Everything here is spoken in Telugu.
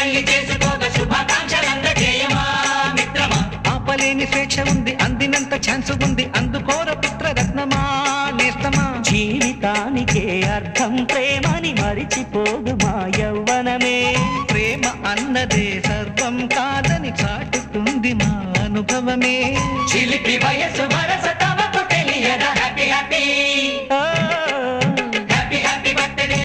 పెళ్లి చేసుకోక శుభాకాంక్షలందజేయమా మిత్రమా. ఆపలేని స్వేచ్ఛ ఉంది, అందినంత ఛాన్స్ ఉంది, అందుకోర పుత్రరత్నమా నేస్తమా. జీవితానికే అర్థం ప్రేమని మరిచిపోదు మా యవ్వనమే. ప్రేమ అన్నదే సర్వం కాదని చాటుతుంది మా అనుభవమే. చిలిపి వయసు